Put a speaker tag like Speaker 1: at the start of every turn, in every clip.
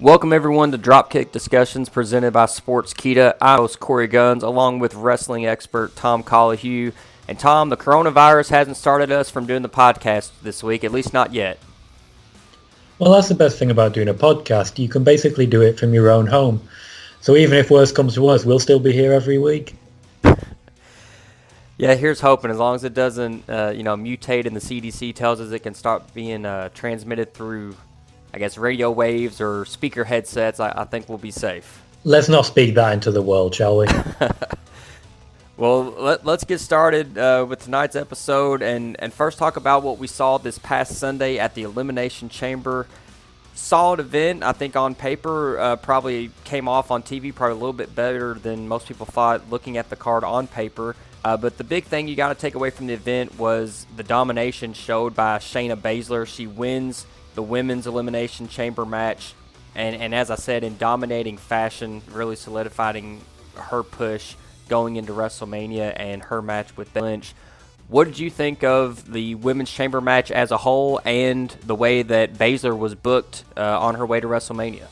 Speaker 1: Welcome everyone to Dropkick DiSKussions presented by Sportskeeda. I'm host Korey Gunz along with wrestling expert Tom Colohue. And Tom, the coronavirus hasn't started us from doing the podcast this week, at least not yet.
Speaker 2: Well, that's the best thing about doing a podcast. You can basically do it from your own home. So even if worse comes to worse, we'll still be here every week.
Speaker 1: Yeah, here's hoping. As long as it doesn't, mutate and the CDC tells us it can start being transmitted through, I guess, radio waves or speaker headsets, I think we'll be safe.
Speaker 2: Let's not speak that into the world, shall we?
Speaker 1: Well, let's get started with tonight's episode and first talk about what we saw this past Sunday at the Elimination Chamber. Solid event, I think on paper, probably came off on TV probably a little bit better than most people thought looking at the card on paper. But the big thing you got to take away from the event was the domination showed by Shayna Baszler. She wins the Women's Elimination Chamber match, and as I said, in dominating fashion, really solidifying her push going into WrestleMania and her match with Becky Lynch. What did you think of the Women's Chamber match as a whole and the way that Baszler was booked on her way to WrestleMania?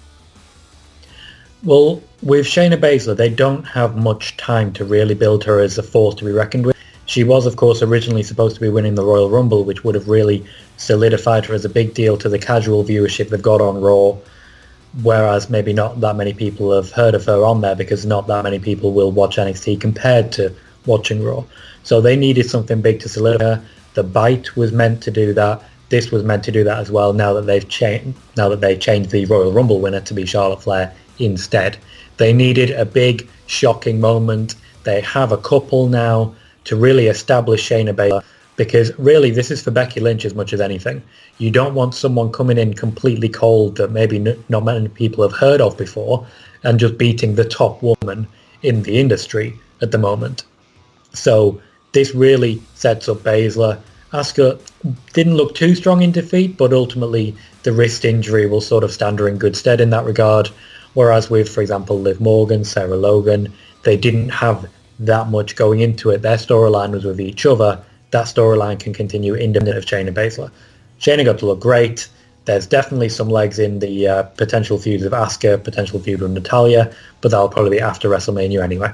Speaker 2: Well, with Shayna Baszler, they don't have much time to really build her as a force to be reckoned with. She was, of course, originally supposed to be winning the Royal Rumble, which would have really solidified her as a big deal to the casual viewership they've got on Raw, whereas maybe not that many people have heard of her on there because not that many people will watch NXT compared to watching Raw. So they needed something big to solidify her. The Bite was meant to do that. This was meant to do that as well. Now that they've changed the Royal Rumble winner to be Charlotte Flair instead, they needed a big, shocking moment. They have a couple now to really establish Shayna Baszler, because really this is for Becky Lynch as much as anything. You don't want someone coming in completely cold that maybe not many people have heard of before and just beating the top woman in the industry at the moment. So this really sets up Baszler. Asuka didn't look too strong in defeat, but ultimately the wrist injury will sort of stand her in good stead in that regard. Whereas with, for example, Liv Morgan, Sarah Logan, they didn't have that much going into it. Their storyline was with each other. That storyline can continue independent of Shayna Baszler. Shayna got to look great. There's definitely some legs in the potential feuds of Asuka, potential feud with Natalya, but that'll probably be after WrestleMania anyway.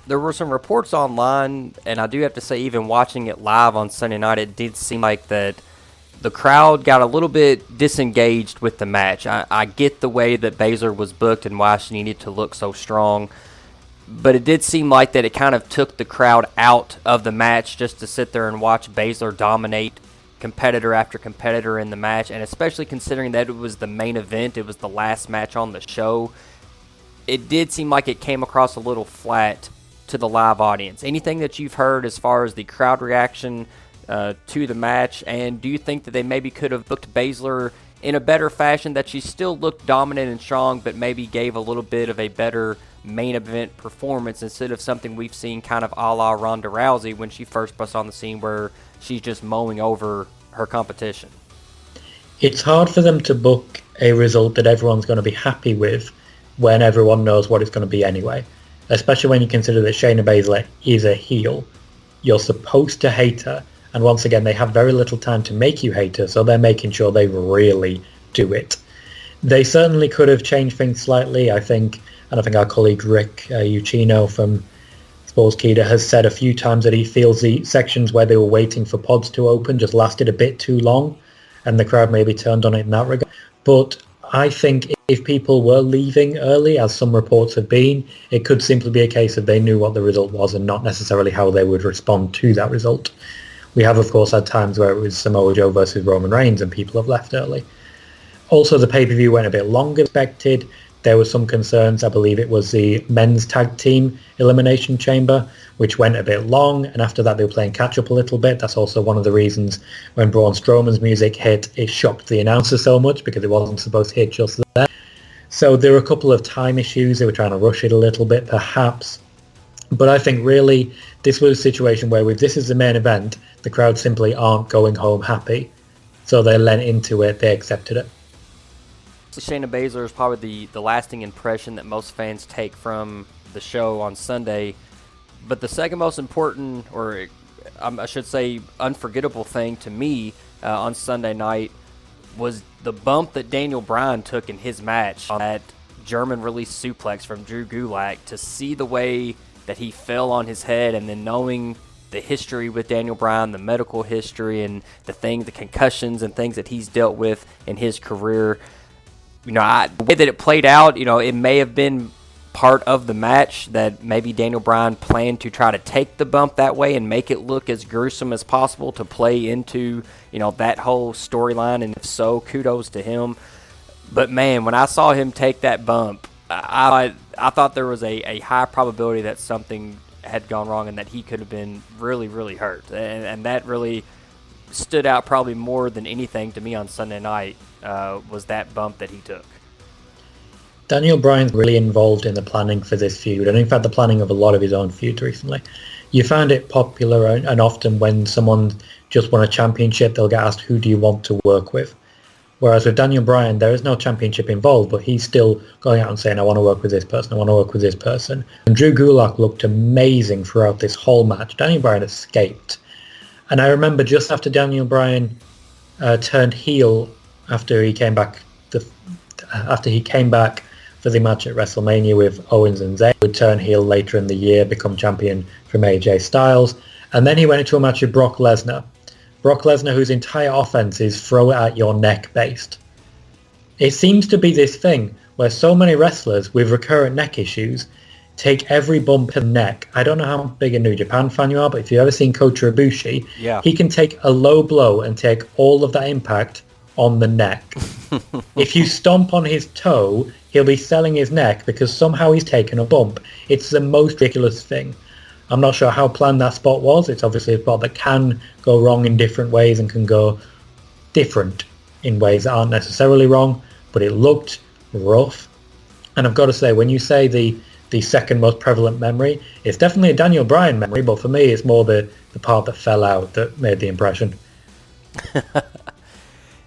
Speaker 1: There were some reports online, and I do have to say, even watching it live on Sunday night, it did seem like that the crowd got a little bit disengaged with the match. I get the way that Baszler was booked and why she needed to look so strong, but it did seem like that it kind of took the crowd out of the match just to sit there and watch Baszler dominate competitor after competitor in the match, and especially considering that it was the main event, it was the last match on the show, it did seem like it came across a little flat to the live audience. Anything that you've heard as far as the crowd reaction to the match, and do you think that they maybe could have booked Baszler in a better fashion, that she still looked dominant and strong but maybe gave a little bit of a better main event performance instead of something we've seen kind of a la Ronda Rousey when she first busts on the scene where she's just mowing over her competition?
Speaker 2: It's hard for them to book a result that everyone's going to be happy with when everyone knows what it's going to be anyway, especially when you consider that Shayna Baszler is a heel. You're supposed to hate her, and once again, they have very little time to make you hate her, so they're making sure they really do it. They certainly could have changed things slightly, I think, and I think our colleague Rick Ucchino from Sportskeeda has said a few times that he feels the sections where they were waiting for pods to open just lasted a bit too long, and the crowd maybe turned on it in that regard. But I think if people were leaving early, as some reports have been, it could simply be a case of they knew what the result was and not necessarily how they would respond to that result. We have, of course, had times where it was Samoa Joe versus Roman Reigns and people have left early. Also, the pay-per-view went a bit longer than expected. There were some concerns. I believe it was the men's tag team Elimination Chamber, which went a bit long, and after that they were playing catch-up a little bit. That's also one of the reasons when Braun Strowman's music hit, it shocked the announcer so much because it wasn't supposed to hit just then. So there were a couple of time issues. They were trying to rush it a little bit, perhaps. But I think really this was a situation where with this as the main event, the crowd simply aren't going home happy. So they lent into it, they accepted it.
Speaker 1: Shayna Baszler is probably the lasting impression that most fans take from the show on Sunday. But the second most important, or I should say unforgettable thing to me on Sunday night was the bump that Daniel Bryan took in his match on that German release suplex from Drew Gulak. To see the way that he fell on his head, and then knowing the history with Daniel Bryan, the medical history, and the concussions and things that he's dealt with in his career, the way that it played out, it may have been part of the match that maybe Daniel Bryan planned to try to take the bump that way and make it look as gruesome as possible to play into, that whole storyline. And if so, kudos to him. But man, when I saw him take that bump, I thought there was a high probability that something had gone wrong and that he could have been really, really hurt. And that really stood out probably more than anything to me on Sunday night, was that bump that he took.
Speaker 2: Daniel Bryan's really involved in the planning for this feud, and in fact the planning of a lot of his own feuds recently. You found it popular, and often when someone just won a championship, they'll get asked, who do you want to work with? Whereas with Daniel Bryan, there is no championship involved, but he's still going out and saying, I want to work with this person, I want to work with this person. And Drew Gulak looked amazing throughout this whole match. Daniel Bryan escaped. And I remember just after Daniel Bryan turned heel after he came back for the match at WrestleMania with Owens and Zayn, would turn heel later in the year, become champion from AJ Styles, and then he went into a match with Brock Lesnar. Brock Lesnar, whose entire offense is throw it at your neck based. It seems to be this thing where so many wrestlers with recurrent neck issues take every bump in the neck. I don't know how big a New Japan fan you are, but if you've ever seen Kota Ibushi, he can take a low blow and take all of that impact on the neck. If you stomp on his toe, he'll be selling his neck because somehow he's taken a bump. It's the most ridiculous thing. I'm not sure how planned that spot was. It's obviously a spot that can go wrong in different ways and can go different in ways that aren't necessarily wrong, but it looked rough. And I've got to say, when you say the second most prevalent memory, it's definitely a Daniel Bryan memory, but for me it's more the part that fell out that made the impression.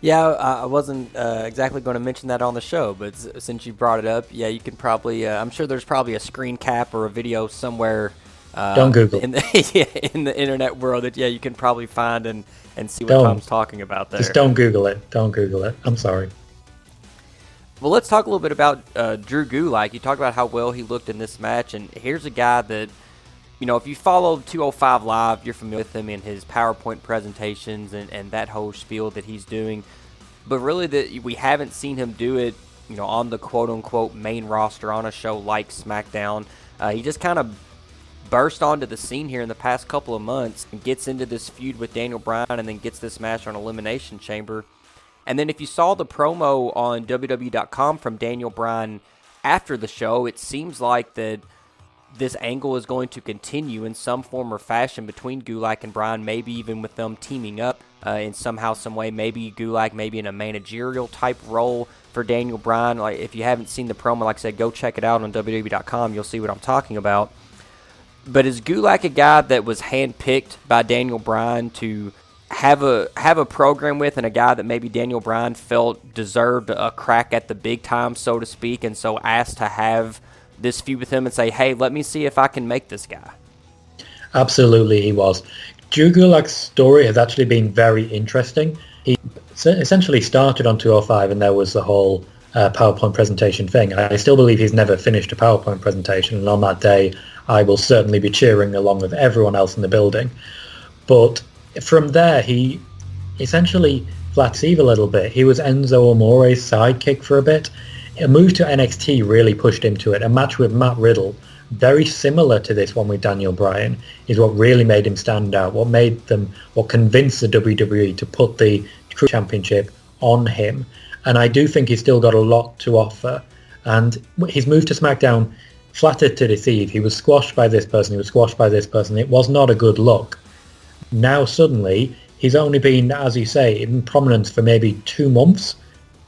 Speaker 1: Yeah, I wasn't exactly going to mention that on the show, but since you brought it up, yeah, you can probably, I'm sure there's probably a screen cap or a video somewhere
Speaker 2: don't Google
Speaker 1: in the internet world that you can probably find and see what Tom's talking about there.
Speaker 2: Just don't Google it. Don't Google it. I'm sorry.
Speaker 1: Well, let's talk a little bit about Drew Gulak. You talked about how well he looked in this match, and here's a guy that, if you followed 205 Live, you're familiar with him in his PowerPoint presentations and that whole spiel that he's doing. But really, we haven't seen him do it, on the quote-unquote main roster on a show like SmackDown. He just kind of burst onto the scene here in the past couple of months and gets into this feud with Daniel Bryan and then gets this match on Elimination Chamber. And then if you saw the promo on WWE.com from Daniel Bryan after the show, it seems like that this angle is going to continue in some form or fashion between Gulak and Bryan, maybe even with them teaming up in somehow, some way. Maybe Gulak maybe in a managerial type role for Daniel Bryan. Like, if you haven't seen the promo, like I said, go check it out on WWE.com. You'll see what I'm talking about. But is Gulak a guy that was handpicked by Daniel Bryan to have a program with, and a guy that maybe Daniel Bryan felt deserved a crack at the big time, so to speak, and so asked to have this feud with him and say, hey, let me see if I can make this guy?
Speaker 2: Absolutely, he was. Drew Gulak's story has actually been very interesting. He essentially started on 205, and there was the whole PowerPoint presentation thing. I still believe he's never finished a PowerPoint presentation, and on that day, I will certainly be cheering along with everyone else in the building. But from there, he essentially flat Steve a little bit. He was Enzo Amore's sidekick for a bit. A move to NXT really pushed him to it. A match with Matt Riddle, very similar to this one with Daniel Bryan, is what really made him stand out. What convinced the WWE to put the championship on him. And I do think he's still got a lot to offer. And his move to SmackDown flattered to deceive. He was squashed by this person. He was squashed by this person. It was not a good look. Now suddenly he's only been, as you say, in prominence for maybe 2 months,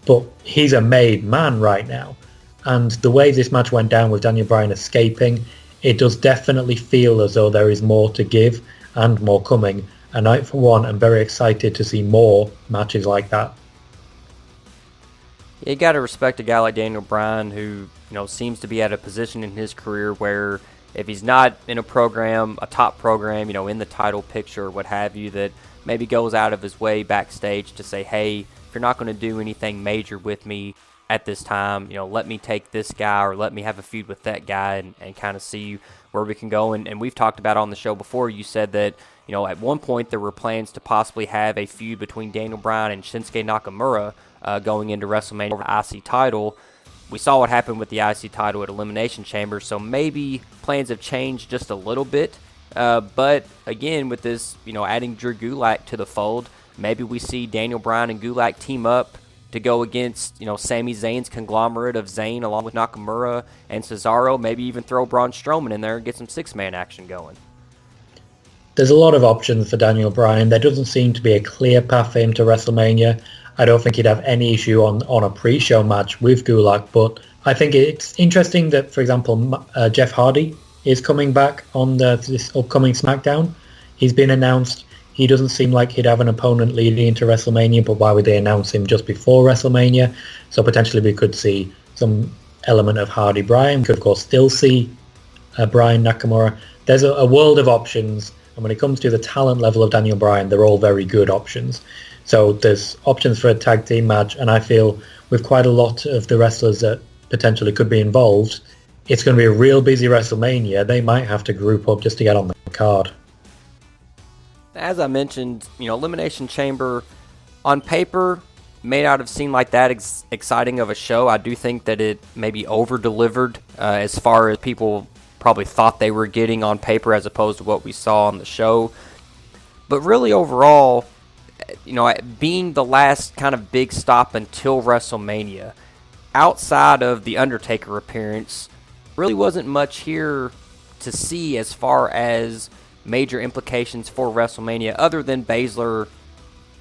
Speaker 2: but he's a made man right now. And the way this match went down with Daniel Bryan escaping, it does definitely feel as though there is more to give and more coming. And I, for one, am very excited to see more matches like that.
Speaker 1: You got to respect a guy like Daniel Bryan who, seems to be at a position in his career where if he's not in a program, a top program, in the title picture or what have you, that maybe goes out of his way backstage to say, hey, if you're not going to do anything major with me at this time, let me take this guy or let me have a feud with that guy and kind of see where we can go. And we've talked about on the show before, you said that, at one point there were plans to possibly have a feud between Daniel Bryan and Shinsuke Nakamura going into WrestleMania over the IC title. We saw what happened with the IC title at Elimination Chamber, so maybe plans have changed just a little bit. But again, with this, adding Drew Gulak to the fold, maybe we see Daniel Bryan and Gulak team up to go against, Sami Zayn's conglomerate of Zayn along with Nakamura and Cesaro. Maybe even throw Braun Strowman in there and get some six-man action going.
Speaker 2: There's a lot of options for Daniel Bryan. There doesn't seem to be a clear path for him to WrestleMania. I don't think he'd have any issue on a pre-show match with Gulak, but I think it's interesting that, for example, Jeff Hardy is coming back on this upcoming SmackDown. He's been announced. He doesn't seem like he'd have an opponent leading into WrestleMania, but why would they announce him just before WrestleMania? So potentially we could see some element of Hardy Bryan. We could, of course, still see Bryan Nakamura. There's a world of options, and when it comes to the talent level of Daniel Bryan, they're all very good options. So there's options for a tag team match, and I feel with quite a lot of the wrestlers that potentially could be involved, it's going to be a real busy WrestleMania. They might have to group up just to get on the card.
Speaker 1: As I mentioned, Elimination Chamber on paper may not have seemed like that exciting of a show. I do think that it maybe over-delivered as far as people probably thought they were getting on paper as opposed to what we saw on the show. But really overall, being the last kind of big stop until WrestleMania, outside of the Undertaker appearance, really wasn't much here to see as far as major implications for WrestleMania other than Baszler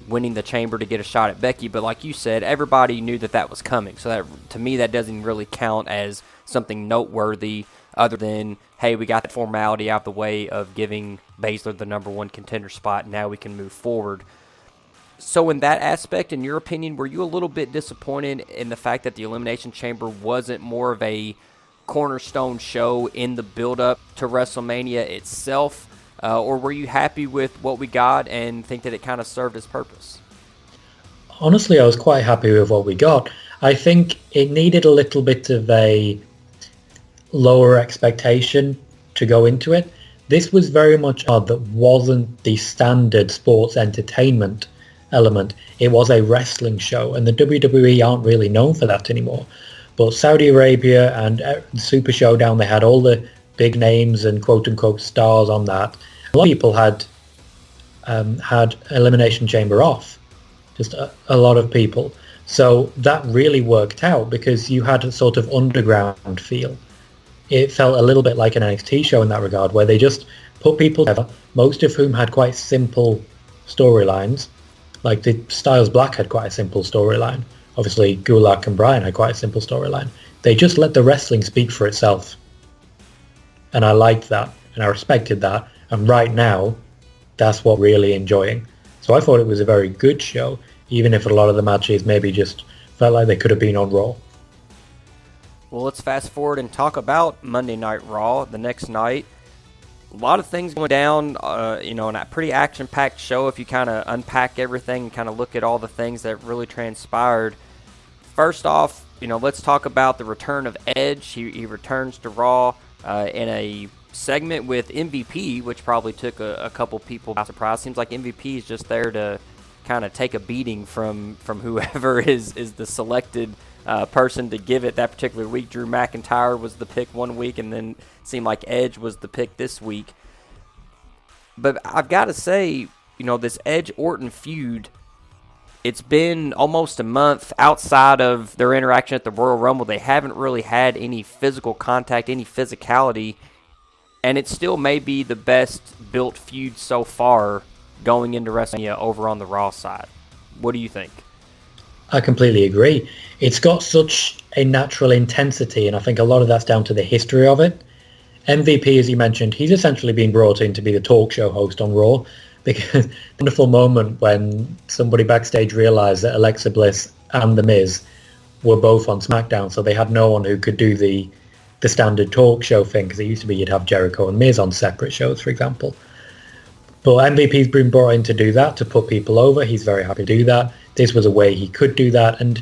Speaker 1: winning the chamber to get a shot at Becky. But like you said, everybody knew that was coming. So that, to me, that doesn't really count as something noteworthy other than, hey, we got the formality out of the way of giving Baszler the number one contender spot. Now we can move forward. So in that aspect, in your opinion, were you a little bit disappointed in the fact that the Elimination Chamber wasn't more of a cornerstone show in the build-up to WrestleMania itself? Or were you happy with what we got and think that it kind of served its purpose?
Speaker 2: Honestly, I was quite happy with what we got. I think it needed a little bit of a lower expectation to go into it. This was very much that wasn't the standard sports entertainment element. It was a wrestling show, and the WWE aren't really known for that anymore. But Saudi Arabia and Super Showdown, they had all the big names and quote-unquote stars on that. A lot of people had Elimination Chamber off, just a lot of people. So that really worked out because you had a sort of underground feel. It felt a little bit like an NXT show in that regard, where they just put people together, most of whom had quite simple storylines. Like the Styles Black had quite a simple storyline. Obviously, Gulak and Bryan had quite a simple storyline. They just let the wrestling speak for itself. And I liked that, and I respected that. And right now, that's what I'm really enjoying. So I thought it was a very good show, even if a lot of the matches maybe just felt like they could have been on Raw.
Speaker 1: Well, let's fast forward and talk about Monday Night Raw the next night. A lot of things going down, in a pretty action-packed show if you kind of unpack everything and kind of look at all the things that really transpired. First off, let's talk about the return of Edge. He returns to Raw in a segment with MVP, which probably took a couple people by surprise. Seems like MVP is just there to kind of take a beating from whoever is the selected person to give it that particular week. Drew McIntyre was the pick one week, and then it seemed like Edge was the pick this week. But I've got to say, this Edge-Orton feud, it's been almost a month. Outside of their interaction at the Royal Rumble, they haven't really had any physical contact, any physicality, and it still may be the best built feud so far going into WrestleMania over on the Raw side. What do you think?
Speaker 2: I completely agree. It's got such a natural intensity, and I think a lot of that's down to the history of it. MVP, as you mentioned, he's essentially been brought in to be the talk show host on Raw, because wonderful moment when somebody backstage realized that Alexa Bliss and The Miz were both on SmackDown, so they had no one who could do the standard talk show thing, because it used to be you'd have Jericho and Miz on separate shows, for example. But MVP's been brought in to do that, to put people over. He's very happy to do that. This was a way he could do that. And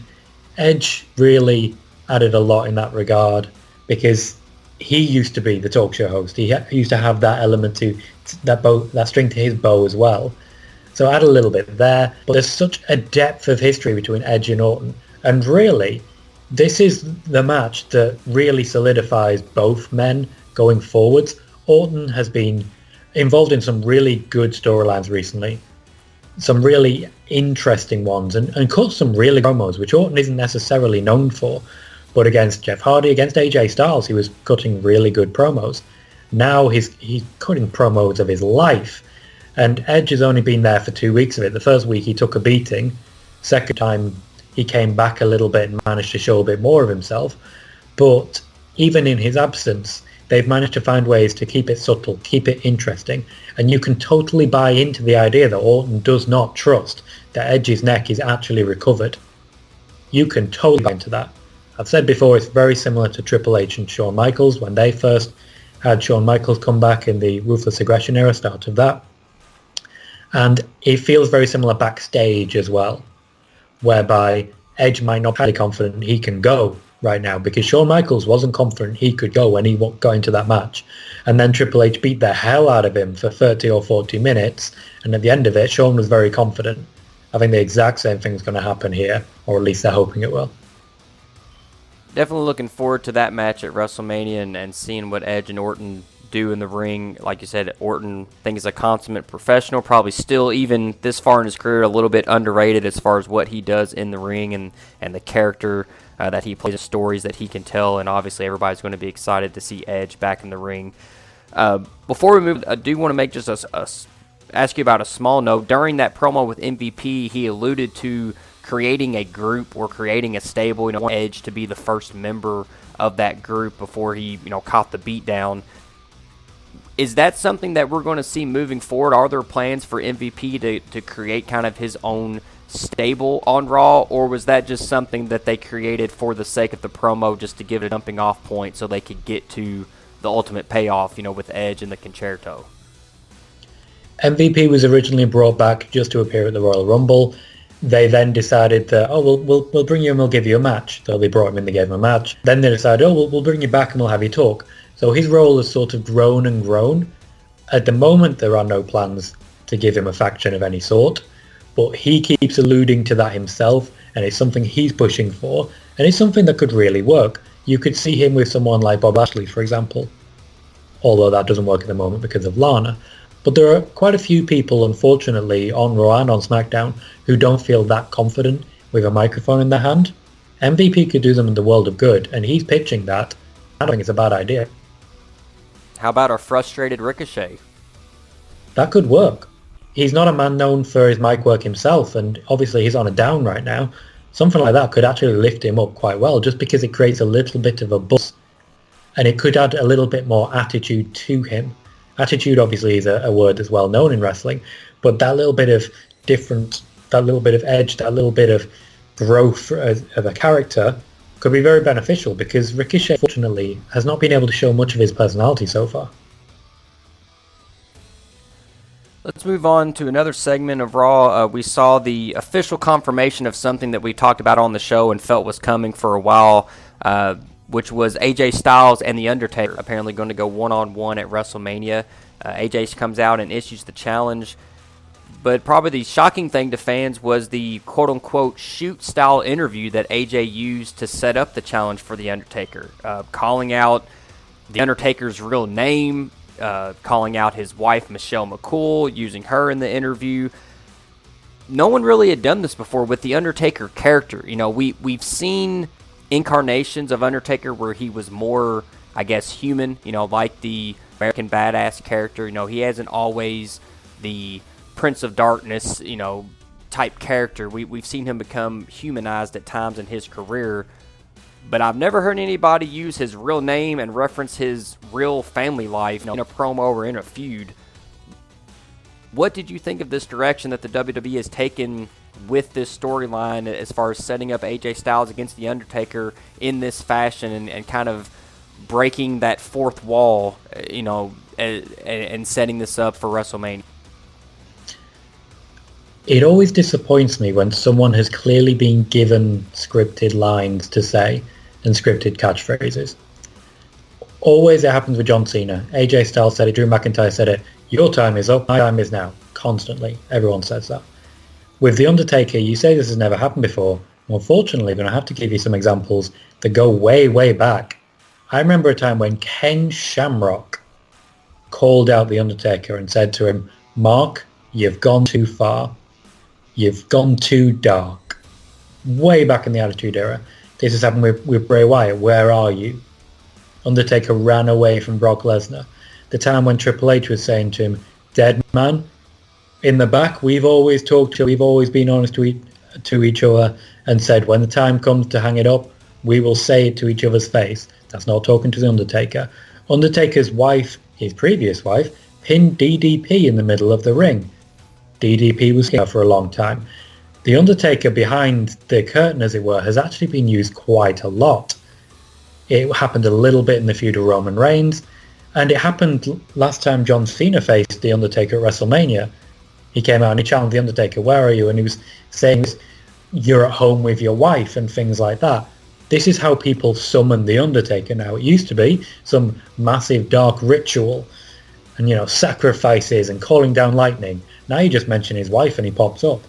Speaker 2: Edge really added a lot in that regard, because he used to be the talk show host. He used to have that element to that string to his bow as well. So add a little bit there. But there's such a depth of history between Edge and Orton. And really, this is the match that really solidifies both men going forwards. Orton has been involved in some really good storylines recently, some really interesting ones, and cut some really promos, which Orton isn't necessarily known for. But against Jeff Hardy, against AJ Styles, he was cutting really good promos. Now he's cutting promos of his life. And Edge has only been there for 2 weeks of it. The first week he took a beating. Second time he came back a little bit and managed to show a bit more of himself. But even in his absence, they've managed to find ways to keep it subtle, keep it interesting. And you can totally buy into the idea that Orton does not trust that Edge's neck is actually recovered. You can totally buy into that. I've said before, it's very similar to Triple H and Shawn Michaels when they first had Shawn Michaels come back in the Ruthless Aggression era, start of that. And it feels very similar backstage as well, whereby Edge might not be really confident he can go right now, because Shawn Michaels wasn't confident he could go when he got into that match. And then Triple H beat the hell out of him for 30 or 40 minutes. And at the end of it, Shawn was very confident. I think the exact same thing's going to happen here, or at least they're hoping it will.
Speaker 1: Definitely looking forward to that match at WrestleMania and seeing what Edge and Orton do in the ring. Like you said, Orton, I think, is a consummate professional, probably still, even this far in his career, a little bit underrated as far as what he does in the ring and the character that he plays, the stories that he can tell, and obviously everybody's going to be excited to see Edge back in the ring. Before we move, I do want to make just ask you about a small note. During that promo with MVP, he alluded to creating a group or creating a stable, Edge to be the first member of that group before he, caught the beat down. Is that something that we're going to see moving forward? Are there plans for MVP to create kind of his own stable on Raw, or was that just something that they created for the sake of the promo, just to give it a jumping off point so they could get to the ultimate payoff, with Edge and the Concerto?
Speaker 2: MVP was originally brought back just to appear at the Royal Rumble. They then decided that, we'll bring you and we'll give you a match. So they brought him in, they gave him a match. Then they decided, we'll bring you back and we'll have you talk. So his role has sort of grown and grown. At the moment, there are no plans to give him a faction of any sort, but he keeps alluding to that himself, and it's something he's pushing for, and it's something that could really work. You could see him with someone like Bob Lashley, for example, although that doesn't work at the moment because of Lana. But there are quite a few people, unfortunately, on Raw and on SmackDown who don't feel that confident with a microphone in their hand. MVP could do them in the world of good, and he's pitching that. I don't think it's a bad idea.
Speaker 1: How about our frustrated Ricochet?
Speaker 2: That could work. He's not a man known for his mic work himself, and obviously he's on a down right now. Something like that could actually lift him up quite well, just because it creates a little bit of a buzz, and it could add a little bit more attitude to him. Attitude obviously is a word that's well known in wrestling, but that little bit of different, that little bit of edge, that little bit of growth of a character could be very beneficial, because Ricochet, fortunately, has not been able to show much of his personality so far.
Speaker 1: Let's move on to another segment of Raw. We saw the official confirmation of something that we talked about on the show and felt was coming for a while, which was AJ Styles and The Undertaker apparently going to go one-on-one at WrestleMania. AJ comes out and issues the challenge. But probably the shocking thing to fans was the quote-unquote shoot-style interview that AJ used to set up the challenge for The Undertaker, calling out The Undertaker's real name, calling out his wife, Michelle McCool, using her in the interview. No one really had done this before with The Undertaker character. We've seen incarnations of Undertaker where he was more, I guess, human, like the American Badass character. He hasn't always the Prince of Darkness, type character. We've seen him become humanized at times in his career, but I've never heard anybody use his real name and reference his real family life in a promo or in a feud. What did you think of this direction that the WWE has taken with this storyline as far as setting up AJ Styles against The Undertaker in this fashion and kind of breaking that fourth wall, and setting this up for WrestleMania?
Speaker 2: it always disappoints me when someone has clearly been given scripted lines to say and scripted catchphrases. Always it happens with John Cena. AJ Styles said it, Drew McIntyre said it, your time is up, my time is now. Constantly. Everyone says that. With The Undertaker, you say this has never happened before. Unfortunately, but I have to give you some examples that go way, way back. I remember a time when Ken Shamrock called out The Undertaker and said to him, Mark, you've gone too far. You've gone too dark. Way back in the Attitude Era. This has happened with Bray Wyatt. Where are you? Undertaker ran away from Brock Lesnar. The time when Triple H was saying to him, dead man, in the back, we've always talked to, we've always been honest to each other and said, when the time comes to hang it up, we will say it to each other's face. That's not talking to The Undertaker. Undertaker's wife, his previous wife, pinned DDP in the middle of the ring. DDP was here for a long time. The Undertaker behind the curtain, as it were, has actually been used quite a lot. It happened a little bit in the feud of Roman Reigns, and it happened last time John Cena faced The Undertaker at WrestleMania. He came out and he challenged The Undertaker, where are you? And he was saying, you're at home with your wife and things like that. This is how people summon The Undertaker now. It used to be some massive dark ritual and, you know, sacrifices and calling down lightning. Now you just mention his wife and he pops up.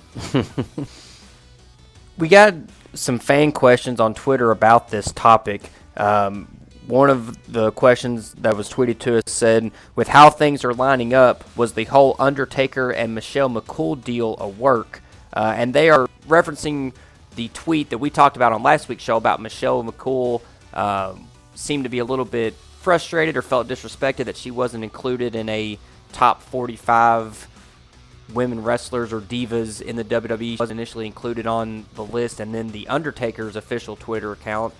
Speaker 1: We got some fan questions on Twitter about this topic. One of the questions that was tweeted to us said, with how things are lining up, was the whole Undertaker and Michelle McCool deal a work? And they are referencing the tweet that we talked about on last week's show about Michelle McCool seemed to be a little bit frustrated or felt disrespected that she wasn't included in a top 45 women wrestlers or divas in the WWE. She was initially included on the list, and then the Undertaker's official Twitter account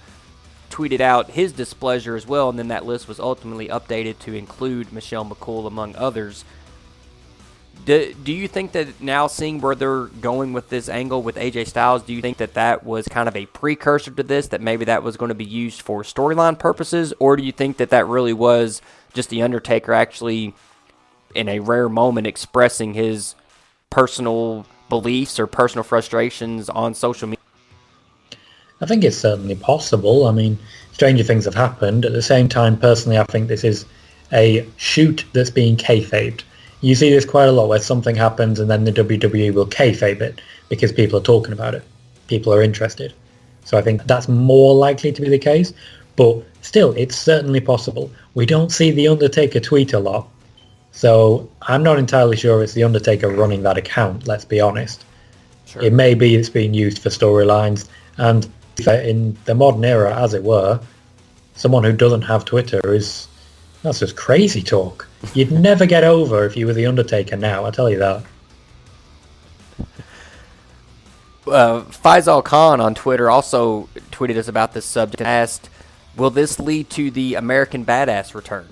Speaker 1: tweeted out his displeasure as well, and then that list was ultimately updated to include Michelle McCool among others. Do you think that now, seeing where they're going with this angle with AJ Styles, do you think that that was kind of a precursor to this, that maybe that was going to be used for storyline purposes, or do you think that that really was just the Undertaker actually, in a rare moment, expressing his personal beliefs or personal frustrations on social media?
Speaker 2: I think it's certainly possible. I mean, stranger things have happened. At the same time, personally, I think this is a shoot that's being kayfabed. You see this quite a lot where something happens and then the WWE will kayfabe it because people are talking about it. People are interested. So I think that's more likely to be the case. But still, it's certainly possible. We don't see The Undertaker tweet a lot. So I'm not entirely sure it's The Undertaker running that account, let's be honest. Sure. It may be it's being used for storylines. And in the modern era, as it were, someone who doesn't have Twitter that's just crazy talk. You'd never get over if you were The Undertaker now, I tell you that.
Speaker 1: Faisal Khan on Twitter also tweeted us about this subject and asked, will this lead to the American Badass return?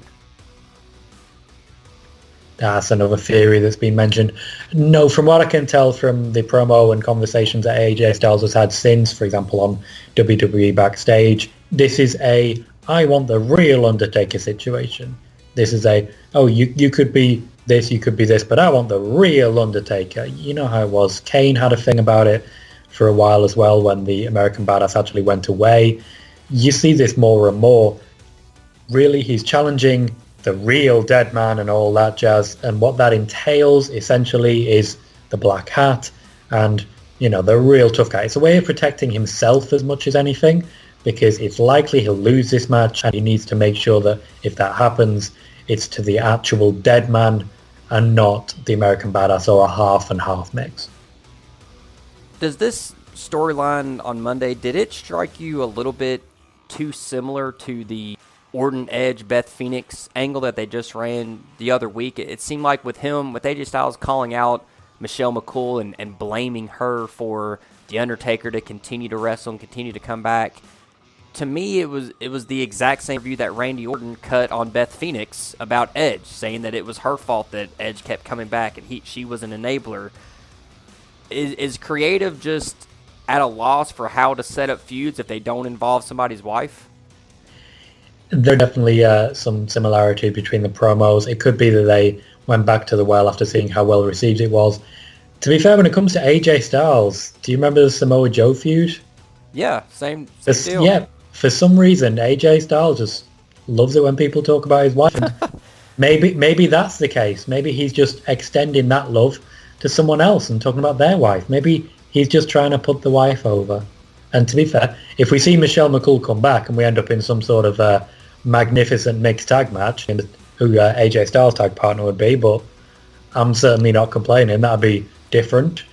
Speaker 2: That's another theory that's been mentioned. No, from what I can tell from the promo and conversations that AJ Styles has had since, for example, on WWE Backstage, this is a, I want the real Undertaker situation. This is a, oh, you could be this, you could be this, but I want the real Undertaker. You know how it was. Kane had a thing about it for a while as well when the American Badass actually went away. You see this more and more. Really, he's challenging the real dead man and all that jazz, and what that entails essentially is the black hat and, you know, the real tough guy. It's a way of protecting himself as much as anything, because it's likely he'll lose this match and he needs to make sure that if that happens, it's to the actual dead man and not the American Badass or a half and half mix.
Speaker 1: Does this storyline on Monday, did it strike you a little bit too similar to the Orton Edge Beth Phoenix angle that they just ran the other week? It seemed like with AJ Styles calling out Michelle McCool and blaming her for the Undertaker to continue to wrestle and continue to come back. To me, it was the exact same view that Randy Orton cut on Beth Phoenix about Edge, saying that it was her fault that Edge kept coming back and she was an enabler. Is creative just at a loss for how to set up feuds if they don't involve somebody's wife?
Speaker 2: There's definitely some similarity between the promos. It could be that they went back to the well after seeing how well received it was. To be fair, when it comes to AJ Styles, do you remember the Samoa Joe feud?
Speaker 1: Yeah, same deal.
Speaker 2: Yeah, for some reason, AJ Styles just loves it when people talk about his wife. And maybe that's the case. Maybe he's just extending that love to someone else and talking about their wife. Maybe he's just trying to put the wife over. And to be fair, if we see Michelle McCool come back and we end up in some sort of magnificent mixed tag match, who AJ Styles' tag partner would be, but I'm certainly not complaining. That'd be different.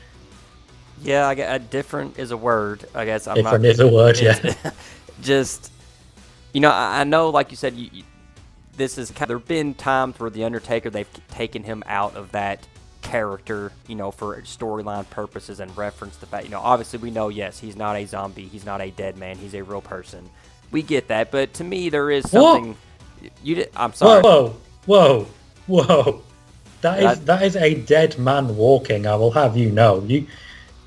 Speaker 1: Yeah, I guess different is a word. I guess
Speaker 2: different is a word. Yeah.
Speaker 1: Just, I know, like you said, this is there have been times where the Undertaker, they've taken him out of that character, for storyline purposes and reference the fact, obviously we know, yes, he's not a zombie, he's not a dead man, he's a real person. We get that, but to me there is something. I'm sorry.
Speaker 2: Whoa! That is a dead man walking. I will have you know.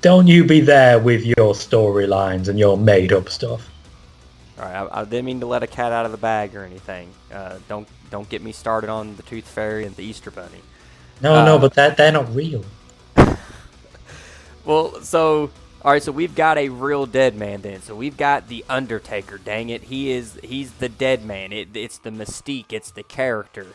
Speaker 2: Don't you be there with your storylines and your made up stuff.
Speaker 1: All right, I didn't mean to let a cat out of the bag or anything. Don't get me started on the Tooth Fairy and the Easter Bunny.
Speaker 2: No, but they're not real.
Speaker 1: Well, so all right, so we've got a real dead man then. So we've got the Undertaker. Dang it, he's the dead man. It's the mystique. It's the character.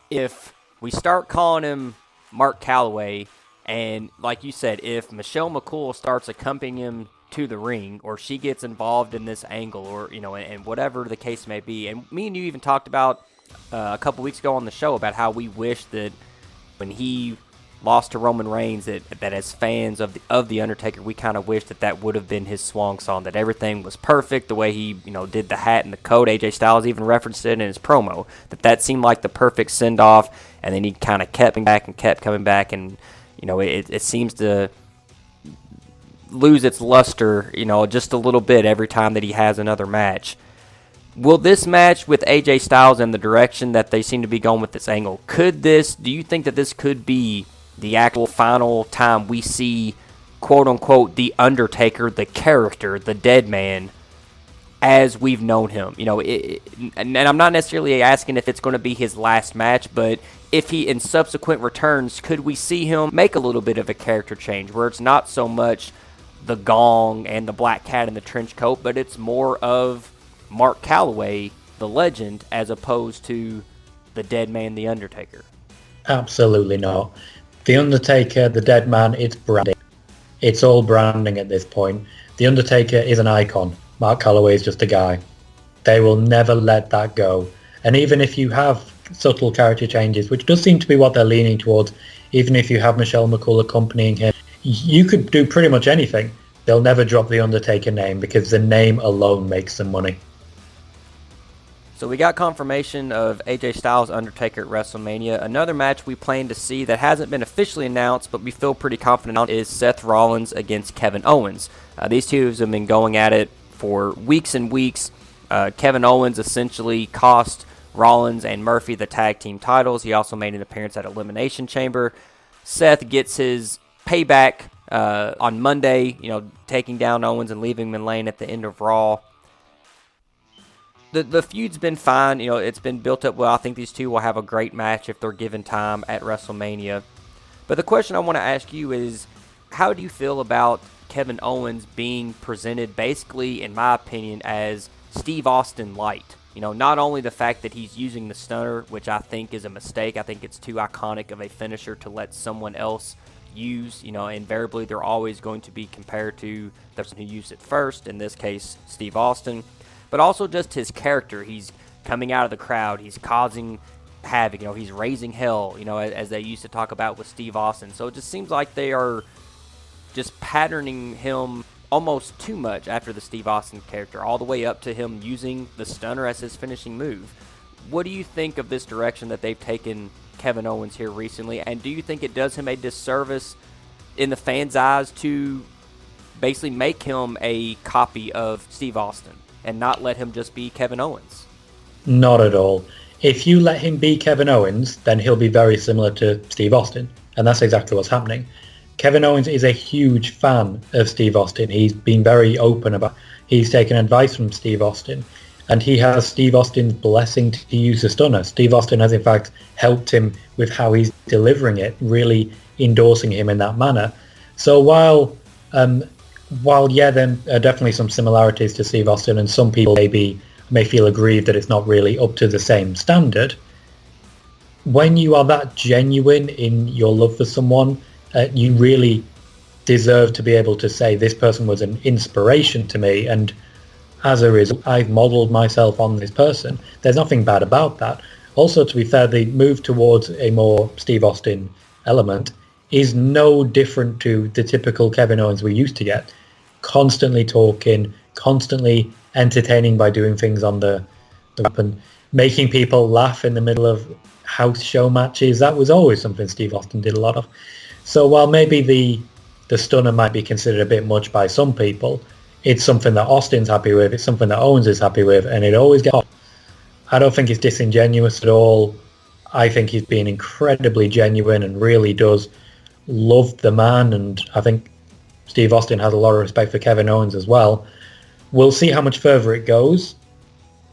Speaker 1: If we start calling him Mark Calloway, and like you said, if Michelle McCool starts accompanying him to the ring, or she gets involved in this angle, or and whatever the case may be, and me and you even talked about a couple weeks ago on the show about how we wish that when he lost to Roman Reigns, that as fans of the Undertaker, we kind of wish that would have been his swan song, that everything was perfect, the way he did the hat and the coat. AJ Styles even referenced it in his promo, that seemed like the perfect send off, and then he kind of kept coming back, and it seems to lose its luster, just a little bit every time that he has another match. Will this match with AJ Styles and the direction that they seem to be going with this angle, do you think that this could be the actual final time we see, quote-unquote, the Undertaker, the character, the dead man, as we've known him? And I'm not necessarily asking if it's going to be his last match, but if he, in subsequent returns, could we see him make a little bit of a character change, where it's not so much the gong and the black cat in the trench coat, but it's more of Mark Calloway, the legend, as opposed to the dead man, the Undertaker?
Speaker 2: Absolutely not. The Undertaker, the dead man, it's branding. It's all branding at this point. The Undertaker is an icon. Mark Calloway is just a guy. They will never let that go. And even if you have subtle character changes, which does seem to be what they're leaning towards, even if you have Michelle McCool accompanying him, you could do pretty much anything. They'll never drop the Undertaker name because the name alone makes them money.
Speaker 1: So we got confirmation of AJ Styles Undertaker at WrestleMania. Another match we plan to see that hasn't been officially announced, but we feel pretty confident on, is Seth Rollins against Kevin Owens. These two have been going at it for weeks and weeks. Kevin Owens essentially cost Rollins and Murphy the tag team titles. He also made an appearance at Elimination Chamber. Seth gets his payback on Monday, taking down Owens and leaving him in lane at the end of Raw. The feud's been fine. It's been built up well. I think these two will have a great match if they're given time at WrestleMania. But the question I want to ask you is, how do you feel about Kevin Owens being presented basically, in my opinion, as Steve Austin light? Not only the fact that he's using the stunner, which I think is a mistake. I think it's too iconic of a finisher to let someone else use. Invariably they're always going to be compared to the person who used it first, in this case Steve Austin. But also just his character. He's coming out of the crowd. He's causing havoc. He's raising hell, as they used to talk about with Steve Austin. So it just seems like they are just patterning him almost too much after the Steve Austin character, all the way up to him using the stunner as his finishing move. What do you think of this direction that they've taken Kevin Owens here recently? And do you think it does him a disservice in the fans' eyes to basically make him a copy of Steve Austin and not let him just be Kevin Owens?
Speaker 2: Not at all. If you let him be Kevin Owens, then he'll be very similar to Steve Austin. And that's exactly what's happening. Kevin Owens is a huge fan of Steve Austin. He's been very open about he's taken advice from Steve Austin. and he has Steve Austin's blessing to use the stunner. Steve Austin has in fact helped him with how he's delivering it, really endorsing him in that manner. So while yeah, there are definitely some similarities to Steve Austin, and some people may feel aggrieved that it's not really up to the same standard, when you are that genuine in your love for someone, you really deserve to be able to say this person was an inspiration to me, and as a result, I've modeled myself on this person. There's nothing bad about that. Also, to be fair, the move towards a more Steve Austin element is no different to the typical Kevin Owens we used to get. Constantly talking, constantly entertaining by doing things on the weapon, making people laugh in the middle of house show matches. That was always something Steve Austin did a lot of. So while maybe the stunner might be considered a bit much by some people, it's something that Austin's happy with, it's something that Owens is happy with, and it always gets off. I don't think it's disingenuous at all. I think he's being incredibly genuine and really does love the man, and I think Steve Austin has a lot of respect for Kevin Owens as well. We'll see how much further it goes.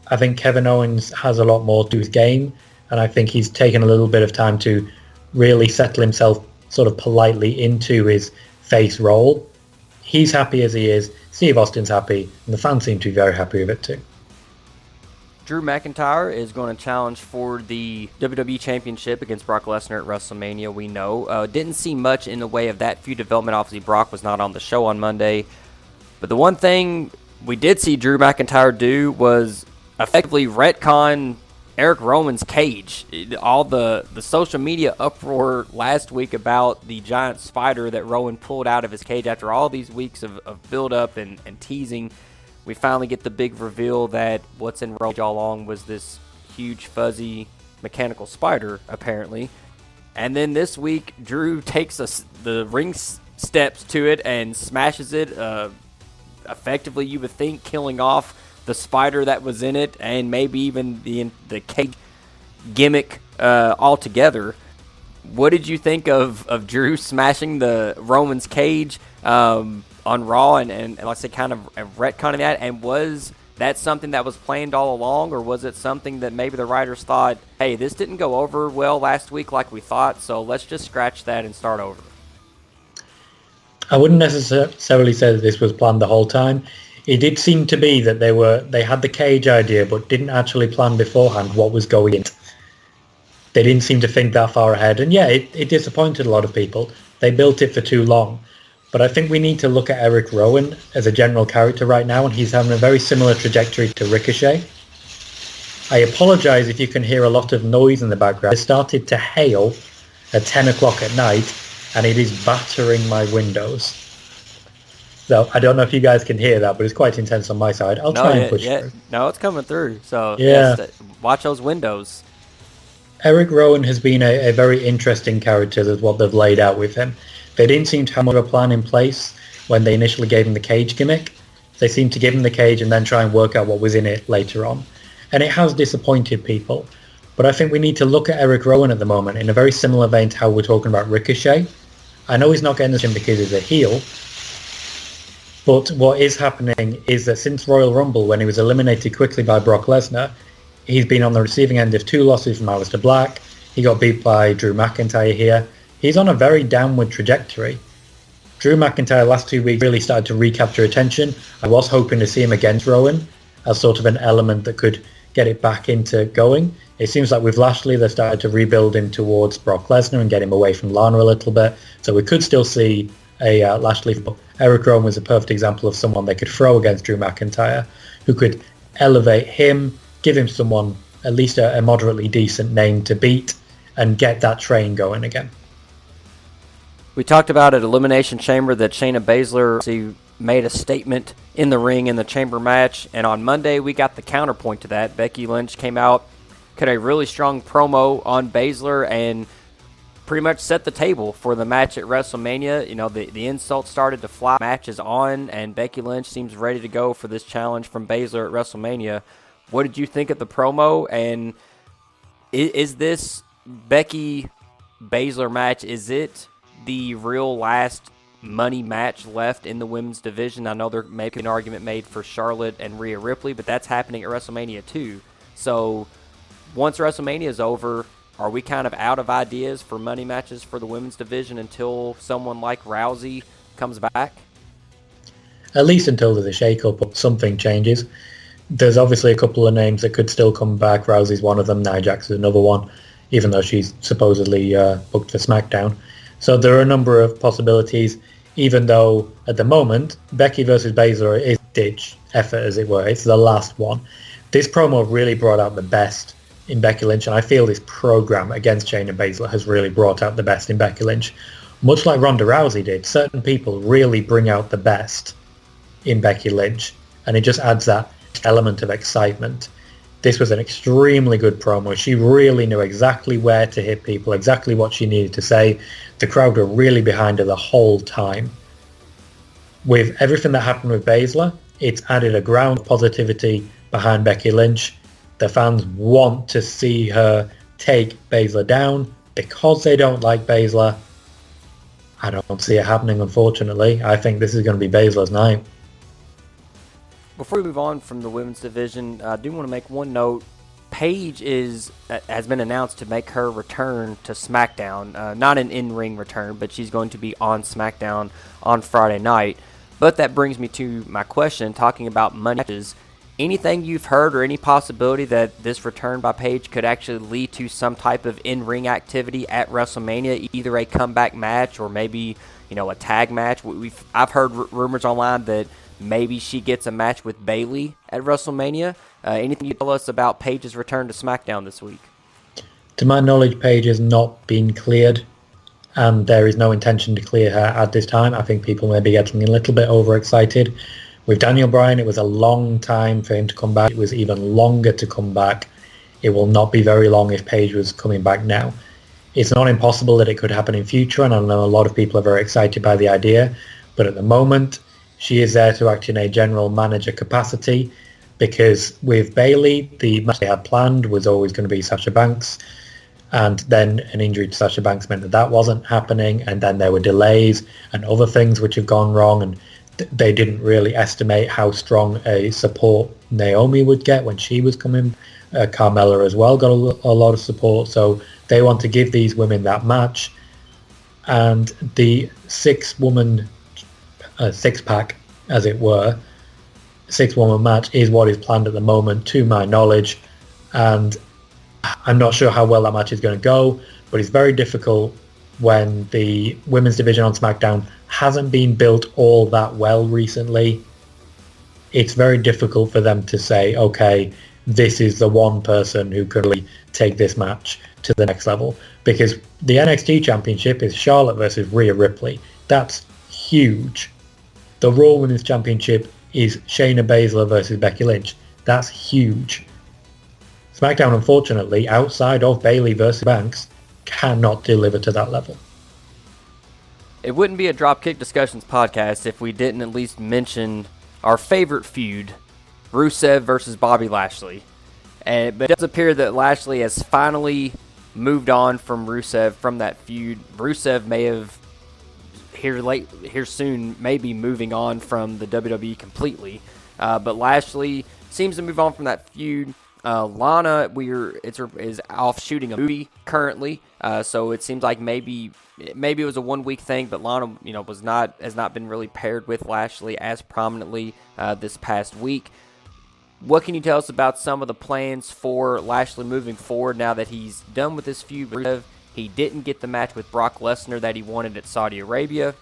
Speaker 2: I think Kevin Owens has a lot more to his game, and I think he's taken a little bit of time to really settle himself sort of politely into his face role. He's happy as he is, Steve Austin's happy, and the fans seem to be very happy with it too.
Speaker 1: Drew McIntyre is going to challenge for the WWE Championship against Brock Lesnar at WrestleMania, we know. Didn't see much in the way of that feud development. Obviously, Brock was not on the show on Monday. But the one thing we did see Drew McIntyre do was effectively retcon Eric Rowan's cage. All the social media uproar last week about the giant spider that Rowan pulled out of his cage after all these weeks of build-up and teasing. We finally get the big reveal that what's in Rowan all along was this huge, fuzzy, mechanical spider, apparently. And then this week, Drew takes the ring steps to it and smashes it, effectively, you would think, killing off the spider that was in it and maybe even the cage gimmick altogether. What did you think of Drew smashing the Roman's cage on Raw and like I said, kind of retconning that? And was that something that was planned all along, or was it something that maybe the writers thought, hey, this didn't go over well last week like we thought, so let's just scratch that and start over?
Speaker 2: I wouldn't necessarily say that this was planned the whole time. It did seem to be that they had the cage idea but didn't actually plan beforehand what was going in. They didn't seem to think that far ahead, and yeah, it disappointed a lot of people. They built it for too long. But I think we need to look at Eric Rowan as a general character right now, and he's having a very similar trajectory to Ricochet. I apologize if you can hear a lot of noise in the background. It started to hail at 10 o'clock at night, and it is battering my windows. So I don't know if you guys can hear that, but it's quite intense on my side. I'll try and push through.
Speaker 1: No, it's coming through. So
Speaker 2: yeah.
Speaker 1: Yes, watch those windows.
Speaker 2: Eric Rowan has been a very interesting character as what they've laid out with him. They didn't seem to have much of a plan in place when they initially gave him the cage gimmick. They seemed to give him the cage and then try and work out what was in it later on. And it has disappointed people. But I think we need to look at Eric Rowan at the moment in a very similar vein to how we're talking about Ricochet. I know he's not getting this in because he's a heel. But what is happening is that since Royal Rumble, when he was eliminated quickly by Brock Lesnar, he's been on the receiving end of 2 losses from Aleister Black. He got beat by Drew McIntyre here. He's on a very downward trajectory. Drew McIntyre last 2 weeks really started to recapture attention. I was hoping to see him against Rowan as sort of an element that could get it back into going. It seems like with Lashley, they started to rebuild him towards Brock Lesnar and get him away from Lana a little bit. So we could still see a Lashley. Eric Rowan was a perfect example of someone they could throw against Drew McIntyre, who could elevate him, give him someone, at least a moderately decent name to beat, and get that train going again.
Speaker 1: We talked about at Elimination Chamber that Shayna Baszler made a statement in the ring in the Chamber match, and on Monday we got the counterpoint to that. Becky Lynch came out, cut a really strong promo on Baszler, and pretty much set the table for the match at WrestleMania. You know, the insults started to fly. Match is on, and Becky Lynch seems ready to go for this challenge from Baszler at WrestleMania. What did you think of the promo, and is this Becky Baszler match, is it the real last money match left in the women's division. I know there may be an argument made for Charlotte and Rhea Ripley, but that's happening at WrestleMania too. So once WrestleMania is over, are we kind of out of ideas for money matches for the women's division until someone like Rousey comes back?
Speaker 2: At least until there's a shake-up or something changes. There's obviously a couple of names that could still come back. Rousey's one of them. Nia Jax is another one, even though she's supposedly booked for SmackDown. So there are a number of possibilities, even though at the moment, Becky versus Baszler is ditch effort, as it were. It's the last one. This promo really brought out the best in Becky Lynch, and I feel this program against Shayna Baszler has really brought out the best in Becky Lynch. Much like Ronda Rousey did, certain people really bring out the best in Becky Lynch, and it just adds that element of excitement. This was an extremely good promo. She really knew exactly where to hit people, exactly what she needed to say. The crowd were really behind her the whole time. With everything that happened with Baszler, it's added a ground of positivity behind Becky Lynch. The fans want to see her take Baszler down because they don't like Baszler. I don't see it happening, unfortunately. I think this is going to be Baszler's night.
Speaker 1: Before we move on from the women's division, I do want to make one note. Paige has been announced to make her return to SmackDown. Not an in-ring return, but she's going to be on SmackDown on Friday night. But that brings me to my question, talking about money matches. Anything you've heard or any possibility that this return by Paige could actually lead to some type of in-ring activity at WrestleMania, either a comeback match or maybe, a tag match? I've heard rumors online that maybe she gets a match with Bayley at WrestleMania. Anything you tell us about Paige's return to SmackDown this week?
Speaker 2: To my knowledge, Paige has not been cleared, and there is no intention to clear her at this time. I think people may be getting a little bit overexcited. With Daniel Bryan, it was a long time for him to come back. It was even longer to come back. It will not be very long if Paige was coming back now. It's not impossible that it could happen in future, and I know a lot of people are very excited by the idea, but at the moment, she is there to act in a general manager capacity, because with Bayley, the match they had planned was always going to be Sasha Banks, and then an injury to Sasha Banks meant that wasn't happening, and then there were delays and other things which have gone wrong, and they didn't really estimate how strong a support Naomi would get when she was coming. Carmella as well got a lot of support, so they want to give these women that match, and the six-woman six-pack, as it were, six-woman match is what is planned at the moment, to my knowledge, and I'm not sure how well that match is going to go, but it's very difficult when the women's division on SmackDown hasn't been built all that well recently. It's very difficult for them to say, okay, this is the one person who could really take this match to the next level, because the NXT Championship is Charlotte versus Rhea Ripley. That's huge. The Raw Women's Championship is Shayna Baszler versus Becky Lynch. That's huge. SmackDown, unfortunately, outside of Bayley versus Banks, cannot deliver to that level.
Speaker 1: It wouldn't be a Dropkick DiSKussions podcast if we didn't at least mention our favorite feud, Rusev versus Bobby Lashley. But it does appear that Lashley has finally moved on from Rusev from that feud. Rusev may have here soon may be moving on from the WWE completely, but Lashley seems to move on from that feud. Lana is off shooting a movie currently, so it seems like maybe it was a 1 week thing, but Lana has not been really paired with Lashley as prominently this past week. What can you tell us about some of the plans for Lashley moving forward now that he's done with this feud with Rusev? He didn't get the match with Brock Lesnar that he wanted at Saudi Arabia.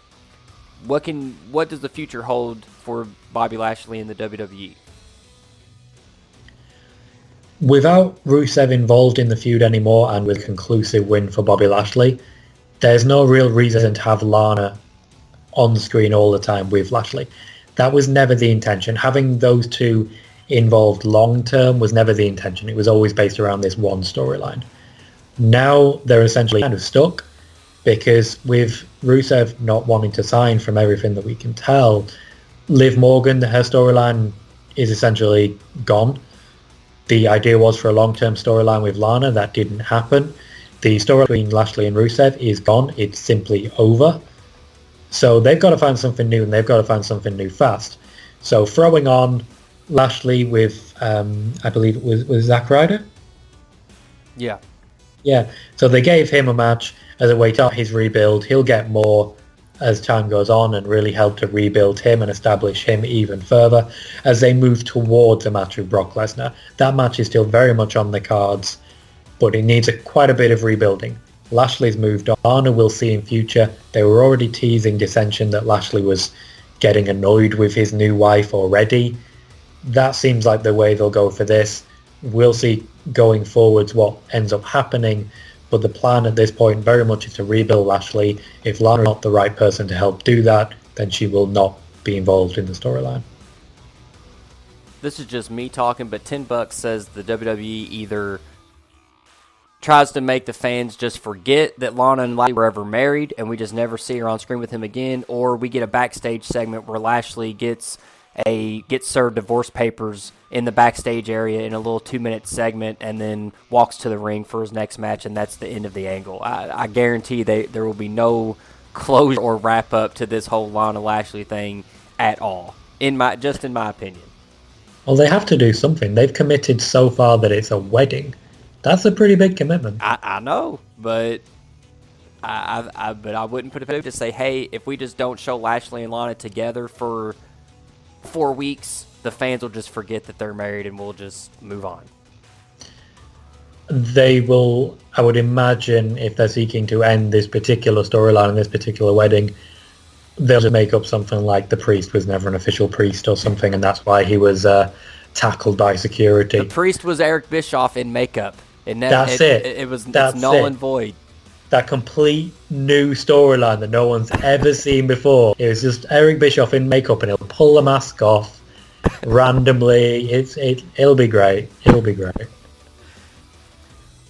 Speaker 1: What does the future hold for Bobby Lashley in the WWE?
Speaker 2: Without Rusev involved in the feud anymore and with a conclusive win for Bobby Lashley, there's no real reason to have Lana on screen all the time with Lashley. That was never the intention. Having those two involved long term was never the intention. It was always based around this one storyline. Now they're essentially kind of stuck, because with Rusev not wanting to sign, from everything that we can tell, Liv Morgan, her storyline is essentially gone. The idea was for a long-term storyline with Lana. That didn't happen. The story between Lashley and Rusev is gone. It's simply over. So they've got to find something new, and they've got to find something new fast. So throwing on Lashley with, I believe it was Zack Ryder?
Speaker 1: Yeah.
Speaker 2: Yeah, so they gave him a match as a way to start his rebuild. He'll get more as time goes on and really help to rebuild him and establish him even further as they move towards a match with Brock Lesnar. That match is still very much on the cards, but it needs quite a bit of rebuilding. Lashley's moved on, and we'll see in future. They were already teasing dissension, that Lashley was getting annoyed with his new wife already. That seems like the way they'll go for this. We'll see going forwards what ends up happening, but the plan at this point very much is to rebuild Lashley. If Lana's not the right person to help do that, then she will not be involved in the storyline.
Speaker 1: This is just me talking, but $10 says the WWE either tries to make the fans just forget that Lana and Lashley were ever married and we just never see her on screen with him again, or we get a backstage segment where Lashley gets served divorce papers in the backstage area in a little 2-minute segment and then walks to the ring for his next match, and that's the end of the angle. I guarantee there will be no closure or wrap up to this whole Lana Lashley thing at all, in my opinion.
Speaker 2: Well, they have to do something. They've committed so far that it's a wedding. That's a pretty big commitment.
Speaker 1: I know, but I wouldn't put it to say, hey, if we just don't show Lashley and Lana together for 4 weeks, the fans will just forget that they're married and we'll just move on.
Speaker 2: They will, I would imagine, if they're seeking to end this particular storyline and this particular wedding, they'll just make up something like the priest was never an official priest or something, and that's why he was tackled by security.
Speaker 1: The priest was Eric Bischoff in makeup.
Speaker 2: That's it.
Speaker 1: It's null and void.
Speaker 2: That complete new storyline that no one's ever seen before. It was just Eric Bischoff in makeup, and he'll pull the mask off randomly. It'll be great. It'll be great.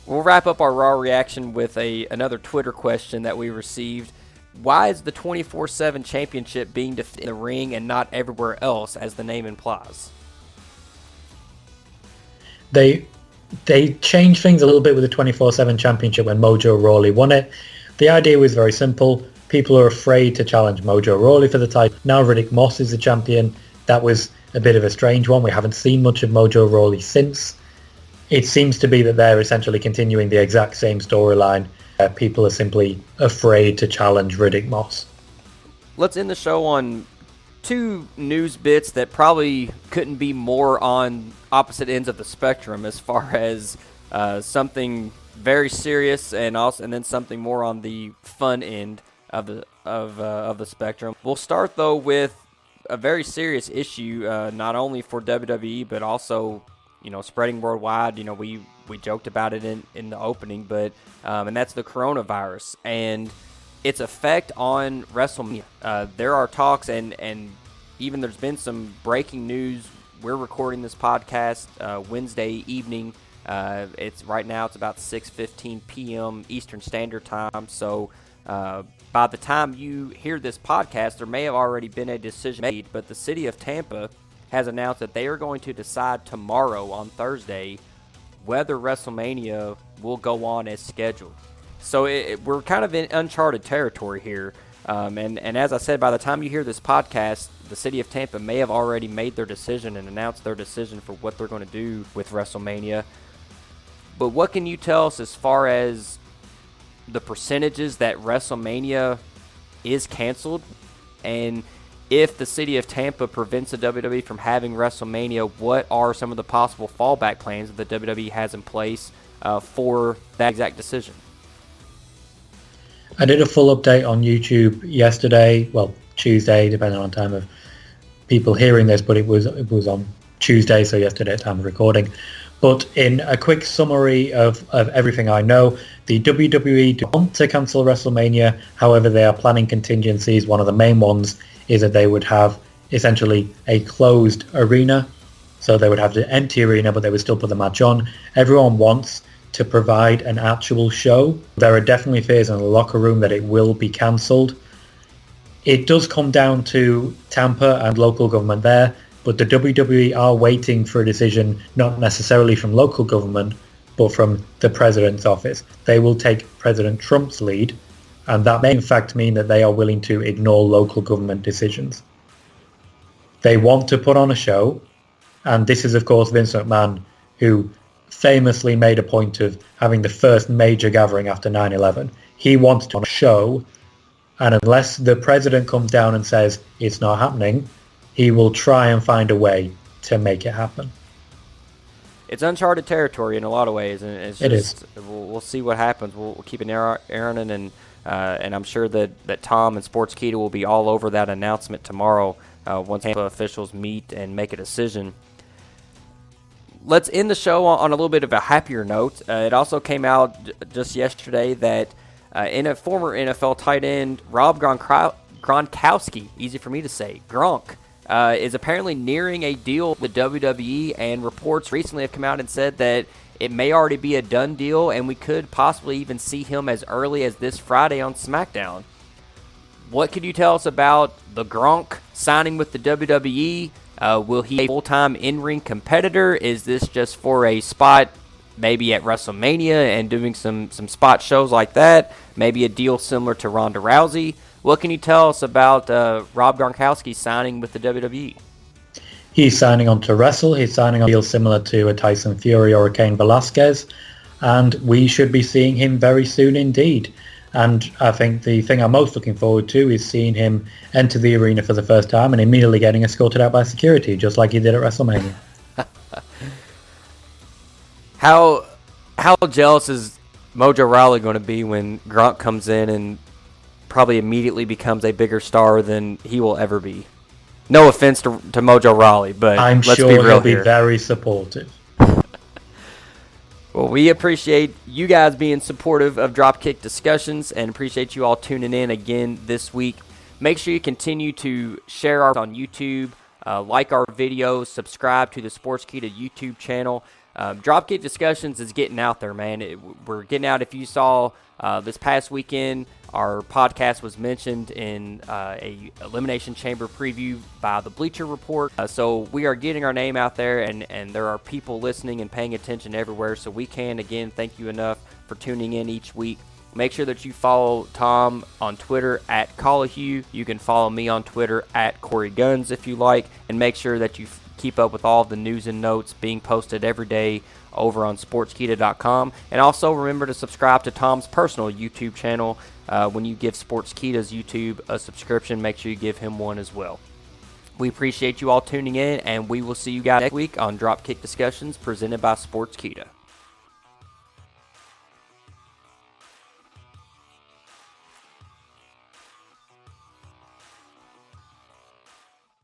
Speaker 1: We'll wrap up our Raw reaction with another Twitter question that we received. Why is the 24/7 championship being defended in the ring and not everywhere else, as the name implies? They changed things a little bit with the 24/7 championship when Mojo Rawley won it. The idea was very simple. People are afraid to challenge Mojo Rawley for the title. Now Riddick Moss is the champion. That was a bit of a strange one. We haven't seen much of Mojo Rawley since. It seems to be that they're essentially continuing the exact same storyline. People are simply afraid to challenge Riddick Moss. Let's end the show on two news bits that probably couldn't be more on opposite ends of the spectrum, as far as something very serious and then something more on the fun end of the spectrum. We'll start though with a very serious issue, not only for WWE but also spreading worldwide. We joked about it in the opening, but and that's the coronavirus and its effect on WrestleMania. There are talks and even there's been some breaking news. We're recording this podcast Wednesday evening. It's about 6:15 p.m. Eastern Standard Time. So by the time you hear this podcast, there may have already been a decision made. But the city of Tampa has announced that they are going to decide tomorrow, on Thursday, whether WrestleMania will go on as scheduled. So we're kind of in uncharted territory here. And as I said, by the time you hear this podcast, the city of Tampa may have already made their decision and announced their decision for what they're going to do with WrestleMania. But what can you tell us as far as the percentages that WrestleMania is canceled? And if the city of Tampa prevents the WWE from having WrestleMania, what are some of the possible fallback plans that the WWE has in place for that exact decision?
Speaker 2: I did a full update on YouTube yesterday, Tuesday, depending on time of people hearing this, but it was on Tuesday, so yesterday at time of recording. But in a quick summary of everything I know, the WWE do want to cancel WrestleMania. However, they are planning contingencies. One of the main ones is that they would have essentially a closed arena. So they would have the empty arena, but they would still put the match on. Everyone wants to provide an actual show. There are definitely fears in the locker room that it will be cancelled. It does come down to Tampa and local government there, but the WWE are waiting for a decision, not necessarily from local government, but from the president's office. They will take President Trump's lead And that may in fact mean that they are willing to ignore local government decisions. They want to put on a show, and this is of course Vince McMahon, who famously made a point of having the first major gathering after 9/11. He wants to show, and unless the president comes down and says it's not happening, he will try and find a way to make it happen.
Speaker 1: It's uncharted territory in a lot of ways, and it's just, we'll see what happens. We'll keep an ear on it, and I'm sure that Tom and Sportskeeda will be all over that announcement tomorrow once officials meet and make a decision. Let's end the show on a little bit of a happier note. It also came out just yesterday that in a former NFL tight end, Rob Gronkowski, easy for me to say, Gronk, is apparently nearing a deal with WWE, and reports recently have come out and said that it may already be a done deal, and we could possibly even see him as early as this Friday on SmackDown. What could you tell us about the Gronk signing with the WWE? Will he be a full-time in-ring competitor? Is this just for a spot maybe at WrestleMania and doing some spot shows like that? Maybe a deal similar to Ronda Rousey? What can you tell us about Rob Gronkowski signing with the WWE?
Speaker 2: He's signing on to wrestle. He's signing on a deal similar to a Tyson Fury or a Cain Velasquez. And we should be seeing him very soon indeed. And I think the thing I'm most looking forward to is seeing him enter the arena for the first time and immediately getting escorted out by security, just like he did at WrestleMania.
Speaker 1: How jealous is Mojo Rawley going to be when Gronk comes in and probably immediately becomes a bigger star than he will ever be? No offense to Mojo Rawley, but
Speaker 2: I'm
Speaker 1: let's
Speaker 2: sure
Speaker 1: be real
Speaker 2: he'll be
Speaker 1: here.
Speaker 2: very supportive.
Speaker 1: Well, we appreciate you guys being supportive of Dropkick DiSKussions and appreciate you all tuning in again this week. Make sure you continue to share our on YouTube, like our videos, subscribe to the Sportskeeda YouTube channel. Dropkick DiSKussions is getting out there, man. We're getting out. If you saw this past weekend, our podcast was mentioned in a Elimination Chamber preview by the Bleacher Report. So we are getting our name out there, and there are people listening and paying attention everywhere. So we can, again, thank you enough for tuning in each week. Make sure that you follow Tom on Twitter at Colohue. You can follow me on Twitter at Korey Gunz if you like. And make sure that you keep up with all of the news and notes being posted every day over on Sportskeeda.com. And also remember to subscribe to Tom's personal YouTube channel. When you give Sportskeeda's YouTube a subscription, make sure you give him one as well. We appreciate you all tuning in, and we will see you guys next week on Dropkick DiSKussions presented by Sportskeeda.